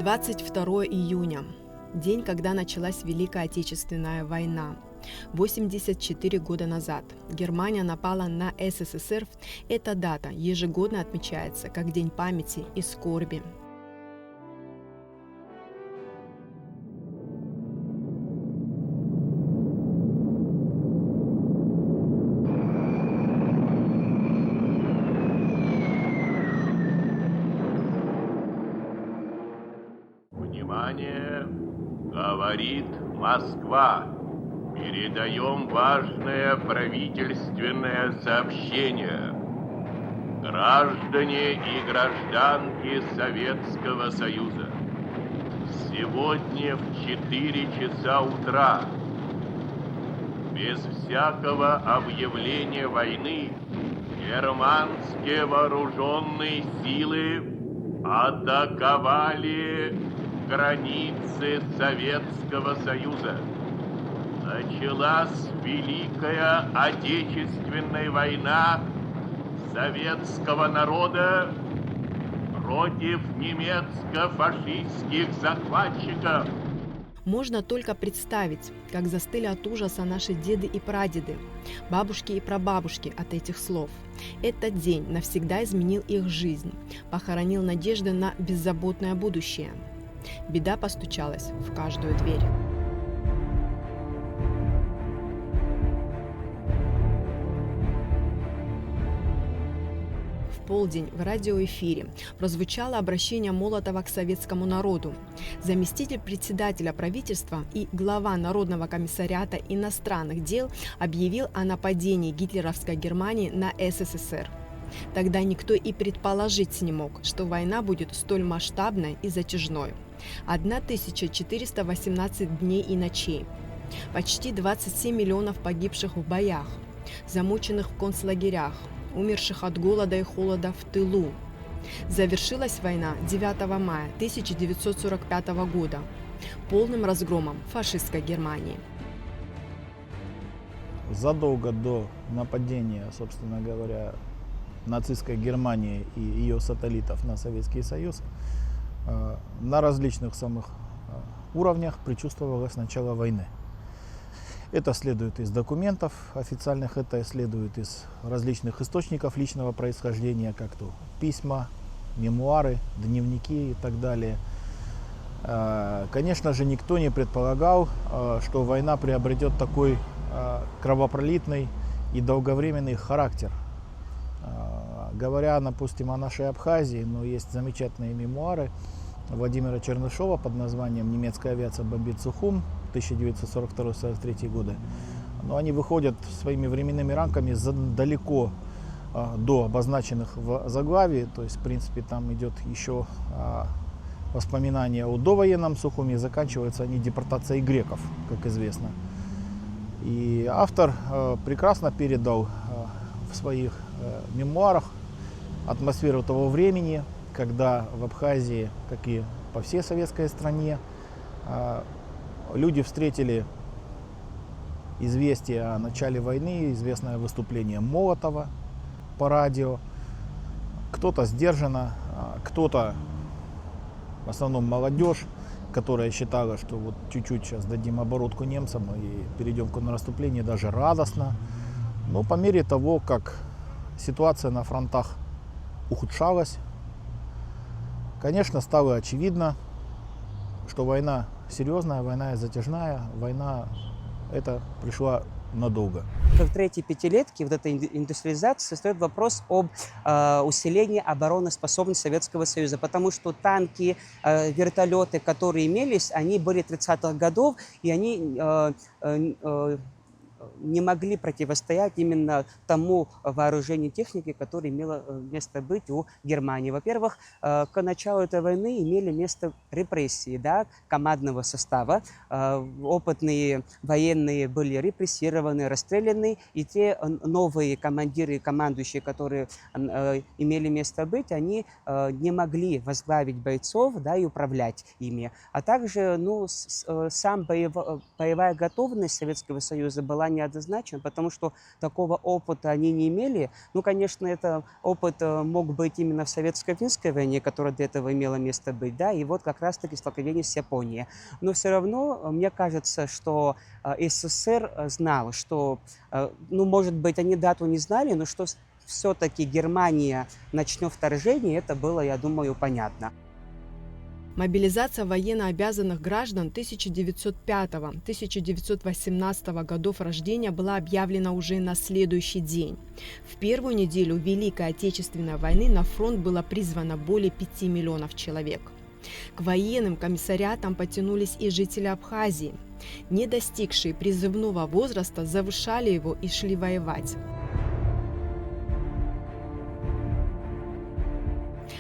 22 июня. День, когда началась Великая Отечественная война. 84 года назад Германия напала на СССР. Эта дата ежегодно отмечается как День памяти и скорби. Внимание! Говорит Москва. Передаем важное правительственное сообщение. Граждане и гражданки Советского Союза, сегодня в 4 часа утра, без всякого объявления войны, германские вооруженные силы атаковали границы Советского Союза. Началась Великая Отечественная война советского народа против немецко-фашистских захватчиков. Можно только представить, как застыли от ужаса наши деды и прадеды, бабушки и прабабушки от этих слов. Этот день навсегда изменил их жизнь, похоронил надежды на беззаботное будущее. Беда постучалась в каждую дверь. В полдень в радиоэфире прозвучало обращение Молотова к советскому народу. Заместитель председателя правительства и глава Народного комиссариата иностранных дел объявил о нападении гитлеровской Германии на СССР. Тогда никто и предположить не мог, что война будет столь масштабной и затяжной. 1418 дней и ночей, почти 27 миллионов погибших в боях, замученных в концлагерях, умерших от голода и холода в тылу. Завершилась война 9 мая 1945 года полным разгромом фашистской Германии. Задолго до нападения, собственно говоря, нацистской Германии и ее сателлитов на Советский Союз, на различных самых уровнях предчувствовалось начало войны. Это следует из документов официальных, это следует из различных источников личного происхождения, как то письма, мемуары, дневники и так далее. Конечно же, никто не предполагал, что война приобретет такой кровопролитный и долговременный характер. Говоря, допустим, о нашей Абхазии, но есть замечательные мемуары Владимира Чернышова под названием «Немецкая авиация бомбит Сухум» 1942-1943 годы. Но они выходят своими временными рамками далеко до обозначенных в заглавии. То есть, в принципе, там идет еще воспоминания о довоенном Сухуме, заканчиваются они депортацией греков, как известно. И автор прекрасно передал в своих мемуарах атмосферу того времени, когда в Абхазии, как и по всей советской стране, люди встретили известие о начале войны, известное выступление Молотова по радио. Кто-то сдержанно, кто-то, в основном молодежь, которая считала, что вот чуть-чуть сейчас дадим оборотку немцам и перейдем к контрнаступлению, даже радостно. Но по мере того, как ситуация на фронтах ухудшалась, конечно, стало очевидно, что война серьезная, война затяжная, война эта пришла надолго. В третьей пятилетке вот этой индустриализации стоит вопрос об усилении обороноспособности Советского Союза, потому что танки, вертолеты, которые имелись, они были 30-х годов, и они не могли противостоять именно тому вооружению техники, которое имело место быть у Германии. Во-первых, к началу этой войны имели место репрессии, да, командного состава. Опытные военные были репрессированы, расстреляны, и те новые командиры и командующие, которые имели место быть, они не могли возглавить бойцов, да, и управлять ими. А также, ну, сам боевая готовность Советского Союза была неоднозначен, потому что такого опыта они не имели. Ну, конечно, это опыт мог быть именно в советско-финской войне, которая до этого имела место быть, да, и вот как раз-таки столкновение с Японией. Но все равно, мне кажется, что СССР знал, что, ну, может быть, они дату не знали, но что все-таки Германия начнет вторжение, это было, я думаю, понятно. Мобилизация военнообязанных граждан 1905-1918 годов рождения была объявлена уже на следующий день. В первую неделю Великой Отечественной войны на фронт было призвано более 5 миллионов человек. К военным комиссариатам потянулись и жители Абхазии. Не достигшие призывного возраста завышали его и шли воевать.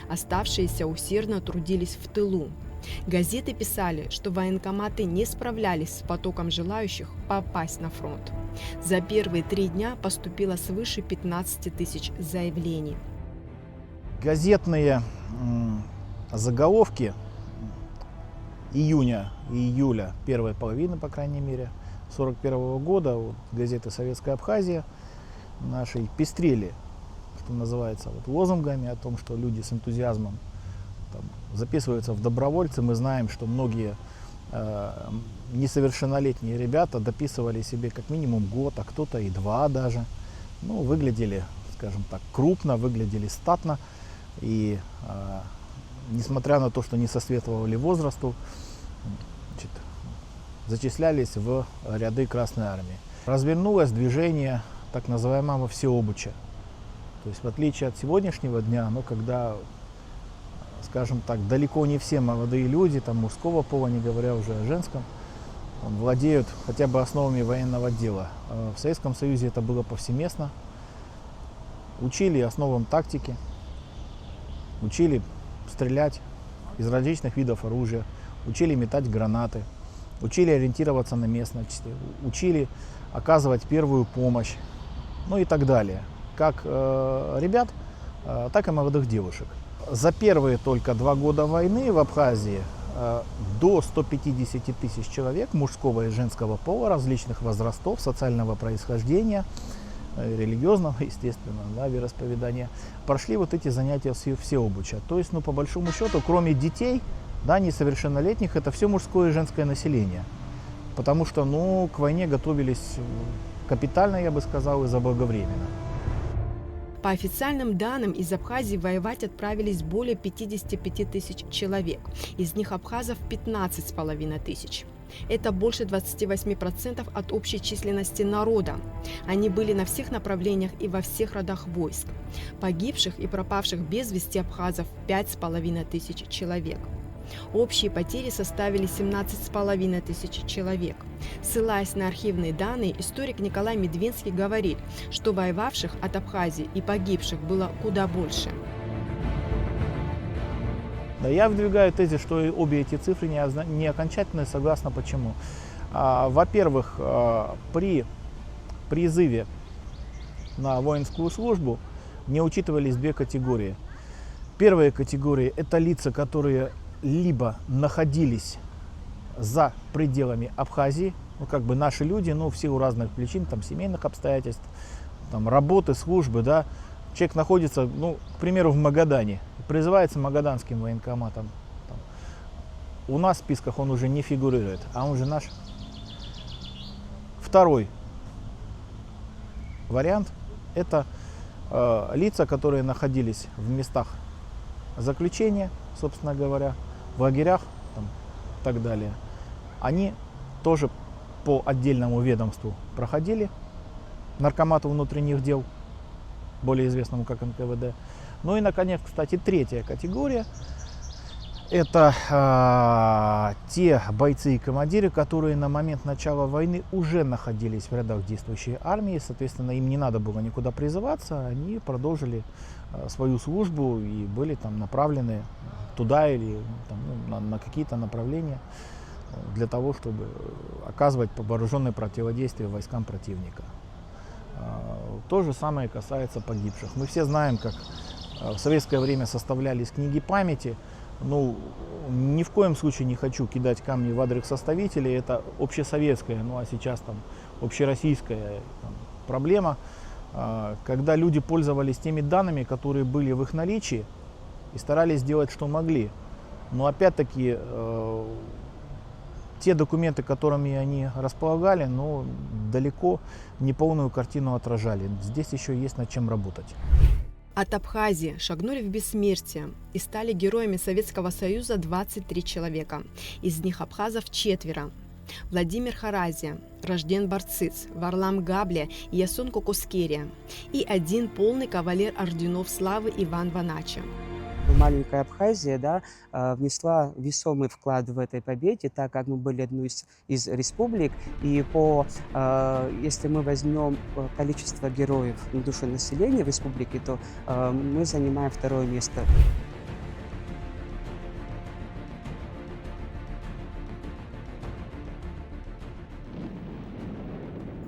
Оставшиеся усердно трудились в тылу. Газеты писали, что военкоматы не справлялись с потоком желающих попасть на фронт. За первые 3 дня поступило свыше 15 тысяч заявлений. Газетные заголовки июня и июля, первой половины, по крайней мере, 1941 года, вот, газеты «Советская Абхазия» нашей пестрели, что называется, вот, лозунгами о том, что люди с энтузиазмом там записываются в добровольцы. Мы знаем, что многие несовершеннолетние ребята дописывали себе как минимум год, а кто-то и 2 даже. Ну, выглядели, скажем так, крупно, выглядели статно. И несмотря на то, что не соответствовали возрасту, значит, зачислялись в ряды Красной Армии. Развернулось движение так называемого всеобуча. То есть в отличие от сегодняшнего дня, но когда, скажем так, далеко не все молодые люди, там, мужского пола, не говоря уже о женском, владеют хотя бы основами военного дела. В Советском Союзе это было повсеместно. Учили основам тактики, учили стрелять из различных видов оружия, учили метать гранаты, учили ориентироваться на местности, учили оказывать первую помощь, ну и так далее. Как ребят, так и молодых девушек. За первые только 2 года войны в Абхазии до 150 тысяч человек мужского и женского пола, различных возрастов, социального происхождения, религиозного, естественно, да, вероисповедания, прошли вот эти занятия всеобуча. То есть, ну, по большому счету, кроме детей, да, несовершеннолетних, это все мужское и женское население. Потому что, ну, к войне готовились капитально, я бы сказал, и заблаговременно. По официальным данным, из Абхазии воевать отправились более 55 тысяч человек. Из них абхазов 15,5 тысяч. Это больше 28% от общей численности народа. Они были на всех направлениях и во всех родах войск. Погибших и пропавших без вести абхазов 5,5 тысяч человек. Общие потери составили 17,5 тысяч человек. Ссылаясь на архивные данные, историк Николай Медвинский говорит, что воевавших от Абхазии и погибших было куда больше. Да, я выдвигаю тезис, что обе эти цифры не окончательные, согласно почему. Во-первых, при призыве на воинскую службу не учитывались 2 категории. Первая категория – это лица, которые либо находились за пределами Абхазии, ну, как бы наши люди, ну, в силу разных причин, там, семейных обстоятельств, там, работы, службы, да, человек находится, ну, к примеру, в Магадане, призывается магаданским военкоматом. Там, у нас в списках он уже не фигурирует, а он же наш. Второй вариант – это лица, которые находились в местах заключения, собственно говоря, в лагерях там, и так далее. Они тоже по отдельному ведомству проходили, наркомату внутренних дел, более известному как НКВД. Ну и, наконец, кстати, третья категория – это те бойцы и командиры, которые на момент начала войны уже находились в рядах действующей армии, соответственно, им не надо было никуда призываться, они продолжили свою службу и были там направлены туда или там, ну, на какие-то направления для того, чтобы оказывать вооруженное противодействие войскам противника. То же самое касается погибших. Мы все знаем, как в советское время составлялись книги памяти. Ну, ни в коем случае не хочу кидать камни в адрес составителей, это общесоветское, ну а сейчас там общероссийская проблема, когда люди пользовались теми данными, которые были в их наличии, и старались сделать, что могли. Но опять-таки те документы, которыми они располагали, но далеко не полную картину отражали. Здесь еще есть над чем работать. От Абхазии шагнули в бессмертие и стали героями Советского Союза 23 человека. Из них абхазов 4. Владимир Харазия, Рожден Барциц, Варлам Габле и Ясон Кокускерия. И один полный кавалер орденов славы Иван Ванача. Маленькая Абхазия, да, внесла весомый вклад в этой победе, так как мы были одной из республик. И если мы возьмем количество героев на душу населения в республике, то мы занимаем 2-е место.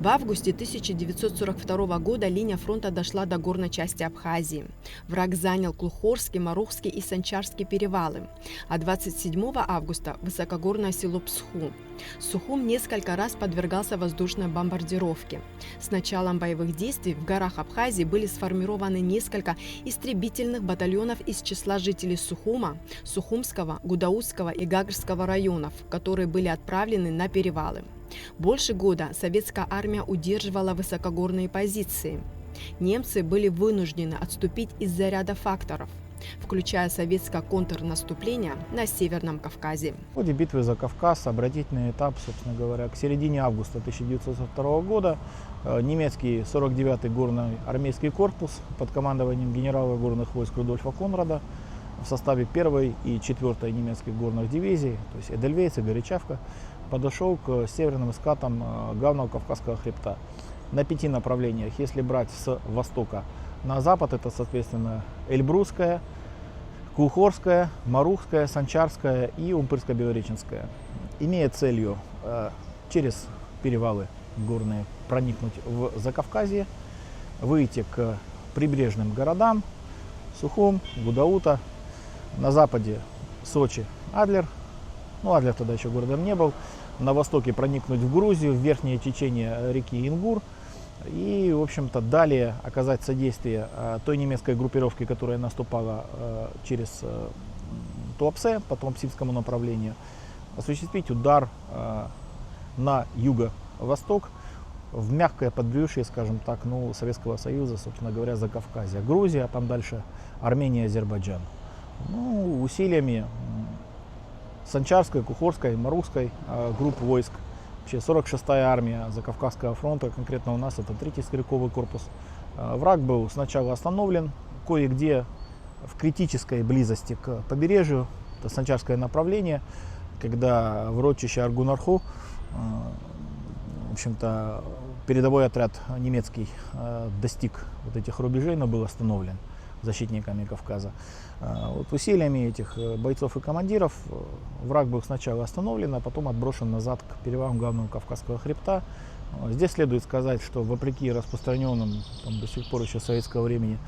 В августе 1942 года линия фронта дошла до горной части Абхазии. Враг занял Клухорский, Марухский и Санчарский перевалы, а 27 августа – высокогорное село Псху. Сухум несколько раз подвергался воздушной бомбардировке. С началом боевых действий в горах Абхазии были сформированы несколько истребительных батальонов из числа жителей Сухума, Сухумского, Гудаутского и Гагрского районов, которые были отправлены на перевалы. Больше года советская армия удерживала высокогорные позиции. Немцы были вынуждены отступить из-за ряда факторов, включая советское контрнаступление на Северном Кавказе. В ходе битвы за Кавказ, обратительный этап, собственно говоря, к середине августа 1942 года немецкий 49-й горный армейский корпус под командованием генерала горных войск Рудольфа Конрада в составе 1-й и 4-й немецких горных дивизий, то есть Эдельвейс и Горячавка, подошел к северным скатам главного Кавказского хребта на 5 направлениях. Если брать с востока на запад, это, соответственно, Эльбрусская, Клухорская, Марухская, Санчарская и Умпырско-Белореченская, имея целью через перевалы горные проникнуть в Закавказье, выйти к прибрежным городам Сухум, Гудаута, на западе Сочи, Адлер. Адлер тогда еще городом не был. На востоке проникнуть в Грузию, в верхнее течение реки Ингур. И, в общем-то, далее оказать содействие той немецкой группировке, которая наступала через Туапсе по Туапсинскому направлению, осуществить удар на юго-восток, в мягкое подбрюшье, скажем так, Советского Союза, собственно говоря, Закавказья. Грузия, а там дальше Армения, Азербайджан. Усилиями Санчарской, Кухорской, Марухской групп войск. Вообще 46-я армия Закавказского фронта, конкретно у нас это 3-й стрелковый корпус. Враг был сначала остановлен, кое-где в критической близости к побережью, это Санчарское направление, когда в урочище Аргун-Арху, в общем-то, передовой отряд немецкий достиг вот этих рубежей, но был остановлен защитниками Кавказа. Усилиями этих бойцов и командиров враг был сначала остановлен, а потом отброшен назад к перевалам главного Кавказского хребта. Здесь следует сказать, что вопреки распространенным до сих пор еще советского времени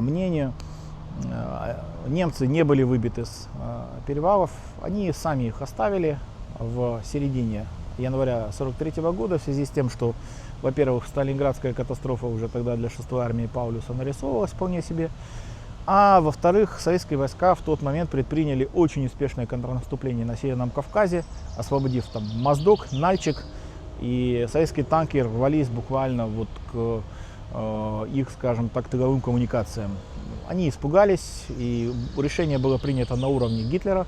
мнению, немцы не были выбиты с перевалов, они сами их оставили в середине января 1943 года в связи с тем, что, во-первых, Сталинградская катастрофа уже тогда для 6-й армии Паулюса нарисовывалась вполне себе, а во-вторых, советские войска в тот момент предприняли очень успешное контрнаступление на Северном Кавказе, освободив там Моздок, Нальчик, и советские танки рвались буквально к их, скажем так, тыловым коммуникациям. Они испугались, и решение было принято на уровне Гитлера.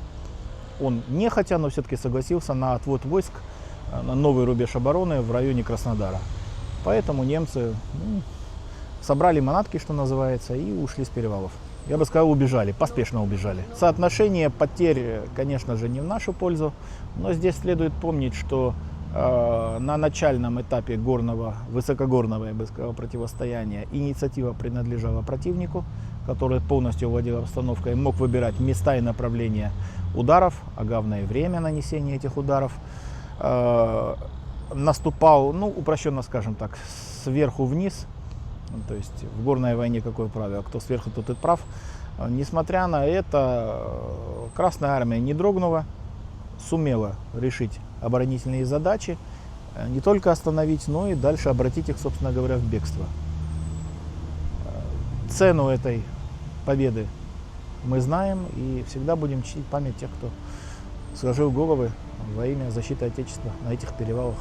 Он нехотя, но все-таки согласился на отвод войск на новый рубеж обороны в районе Краснодара. Поэтому немцы собрали манатки, что называется, и ушли с перевалов. Я бы сказал, убежали, поспешно убежали. Соотношение потерь, конечно же, не в нашу пользу, но здесь следует помнить, что на начальном этапе высокогорного, я бы сказал, противостояния инициатива принадлежала противнику, который полностью владел обстановкой, мог выбирать места и направления ударов, а главное время нанесения этих ударов. Наступал, упрощенно скажем так, сверху вниз. То есть в горной войне какое правило? Кто сверху, тот и прав. Несмотря на это, Красная армия не дрогнула, сумела решить оборонительные задачи не только остановить, но и дальше обратить их, собственно говоря, в бегство. Цену этой победы мы знаем и всегда будем чтить память тех, кто сложил головы во имя защиты Отечества на этих перевалах.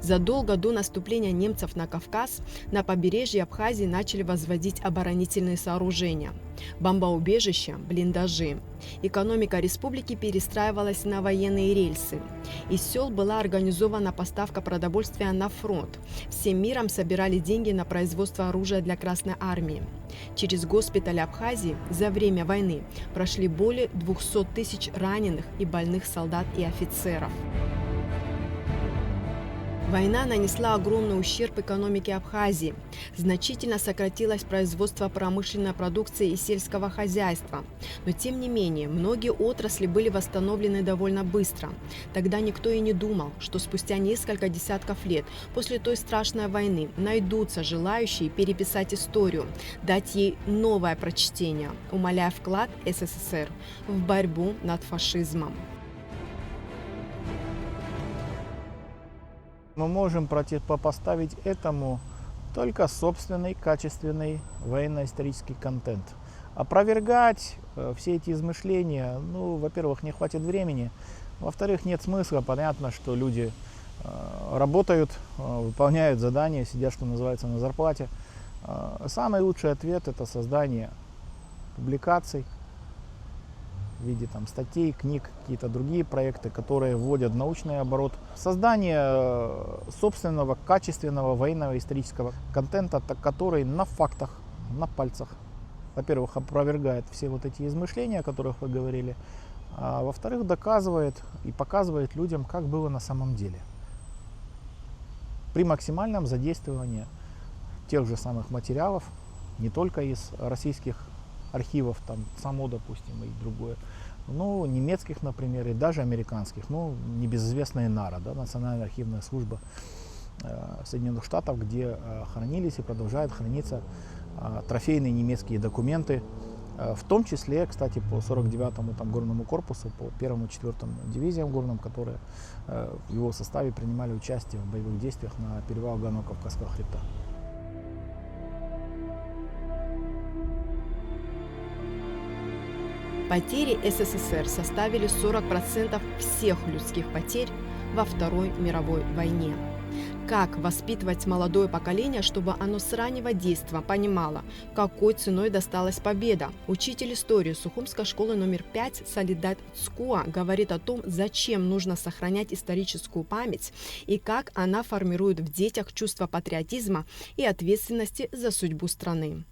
Задолго до наступления немцев на Кавказ на побережье Абхазии начали возводить оборонительные сооружения, бомбоубежища, блиндажи. Экономика республики перестраивалась на военные рельсы. Из сел была организована поставка продовольствия на фронт. Всем миром собирали деньги на производство оружия для Красной Армии. Через госпиталь Абхазии за время войны прошли более 200 тысяч раненых и больных солдат и офицеров. Война нанесла огромный ущерб экономике Абхазии. Значительно сократилось производство промышленной продукции и сельского хозяйства. Но тем не менее, многие отрасли были восстановлены довольно быстро. Тогда никто и не думал, что спустя несколько десятков лет после той страшной войны найдутся желающие переписать историю, дать ей новое прочтение, умаляя вклад СССР в борьбу над фашизмом. Мы можем противопоставить этому только собственный качественный военно-исторический контент. Опровергать все эти измышления, во-первых, не хватит времени, во-вторых, нет смысла. Понятно, что люди работают, выполняют задания, сидят, что называется, на зарплате. Самый лучший ответ – это создание публикаций в виде статей, книг, какие-то другие проекты, которые вводят научный оборот. Создание собственного качественного военного исторического контента, который на фактах, на пальцах, во-первых, опровергает все вот эти измышления, о которых вы говорили, а во-вторых, доказывает и показывает людям, как было на самом деле. При максимальном задействовании тех же самых материалов, не только из российских архивов, САМО, допустим, и другое, немецких, например, и даже американских, небезызвестная НАРА, Национальная архивная служба Соединенных Штатов, где хранились и продолжают храниться трофейные немецкие документы, в том числе, кстати, по 49-му горному корпусу, по 1-му, 4-му дивизиям горным, которые в его составе принимали участие в боевых действиях на перевалах Горного Кавказского хребта. Потери СССР составили 40% всех людских потерь во Второй мировой войне. Как воспитывать молодое поколение, чтобы оно с раннего детства понимало, какой ценой досталась победа? Учитель истории Сухумской школы номер 5 Солидат Цкуа говорит о том, зачем нужно сохранять историческую память и как она формирует в детях чувство патриотизма и ответственности за судьбу страны.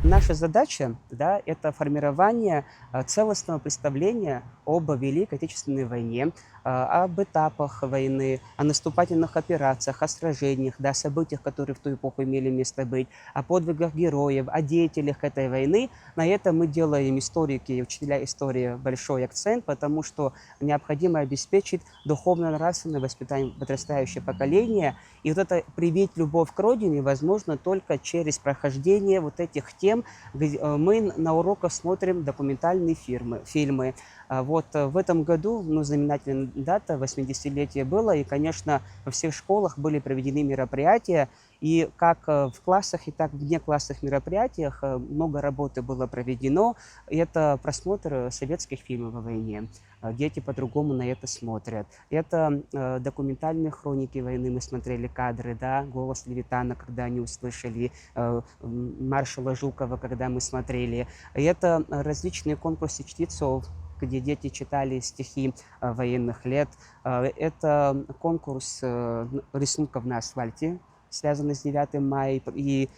Наша задача это формирование целостного представления об Великой Отечественной войне, об этапах войны, о наступательных операциях, о сражениях, событиях, которые в ту эпоху имели место быть, о подвигах героев, о деятелях этой войны. На это мы делаем, историки и учителя истории, большой акцент, потому что необходимо обеспечить духовно-нравственное воспитание подрастающее поколение. И вот это привить любовь к родине возможно только через прохождение вот этих тем, где мы на уроках смотрим документальные фильмы. Вот в этом году, знаменательная дата, 80-летие было, и, конечно, во всех школах были проведены мероприятия, и как в классах, и так в внеклассных мероприятиях много работы было проведено. Это просмотр советских фильмов о войне. Дети по-другому на это смотрят. Это документальные хроники войны, мы смотрели кадры, «Голос Левитана», когда они услышали, маршала Жукова, когда мы смотрели. Это различные конкурсы чтецов, где дети читали стихи военных лет. Это конкурс рисунков на асфальте, связанный с 9 мая, и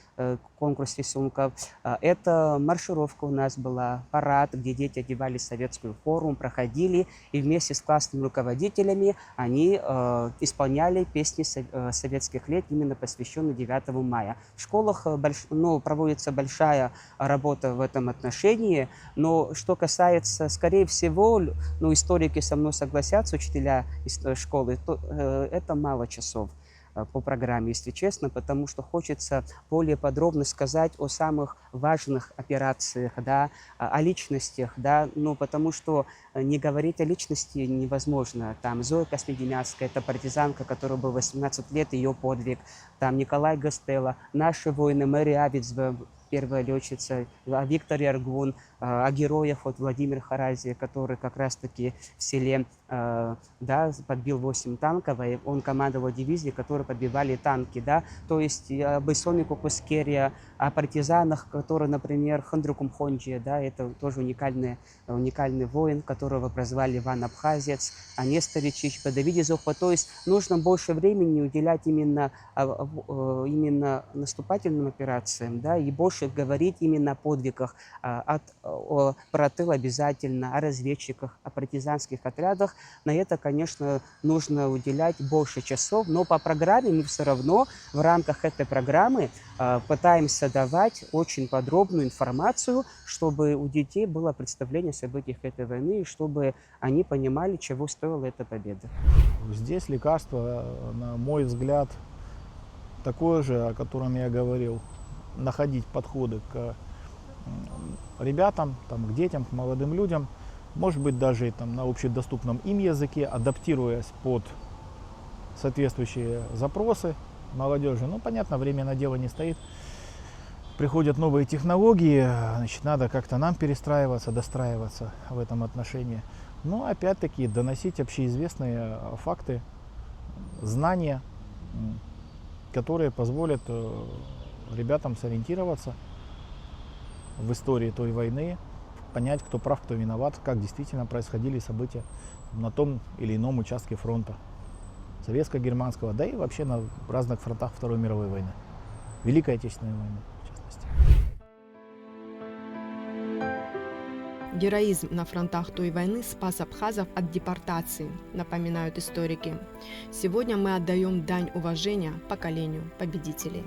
конкурс рисунков. Это маршировка у нас была, парад, где дети одевали советскую форму, проходили, и вместе с классными руководителями они исполняли песни советских лет, именно посвященные 9 мая. В школах проводится большая работа в этом отношении, но что касается, скорее всего, историки со мной согласятся, учителя из школы, то это мало часов. по программе, если честно, потому что хочется более подробно сказать о самых важных операциях, да, о личностях, да, ну, потому что не говорить о личности невозможно. Там Зоя Космедемятская, это партизанка, которая была 18 лет, ее подвиг, там Николай Гастелло, наши воины, Мэри Авицбе, первая летчица, Виктор Яргун, о героях, вот Владимир Харазия, который как раз-таки в селе да, подбил 8 танков, и он командовал дивизией, которые подбивали танки, да, то есть об Исоме Кукускере, о партизанах, которые, например, Хандрукум Хонджи, да, это тоже уникальный воин, которого прозвали Иван Абхазец, о Несторе Чичпе, Давиде Зохва, то есть нужно больше времени уделять именно наступательным операциям, да, и больше говорить именно о подвигах, про тыл обязательно, о разведчиках, о партизанских отрядах. На это, конечно, нужно уделять больше часов, но по программе мы все равно в рамках этой программы пытаемся давать очень подробную информацию, чтобы у детей было представление о событиях этой войны, и чтобы они понимали, чего стоила эта победа. Здесь лекарство, на мой взгляд, такое же, о котором я говорил, находить подходы к ребятам, там, к детям, к молодым людям, может быть, даже там, на общедоступном им языке, адаптируясь под соответствующие запросы молодежи. Ну, понятно, время на дело не стоит. Приходят новые технологии, значит, надо как-то нам перестраиваться, достраиваться в этом отношении. Но, опять-таки, доносить общеизвестные факты, знания, которые позволят ребятам сориентироваться в истории той войны, понять, кто прав, кто виноват, как действительно происходили события на том или ином участке фронта, советско-германского, да и вообще на разных фронтах Второй мировой войны, Великой Отечественной войны, в частности. Героизм на фронтах той войны спас абхазов от депортации, напоминают историки. Сегодня мы отдаем дань уважения поколению победителей.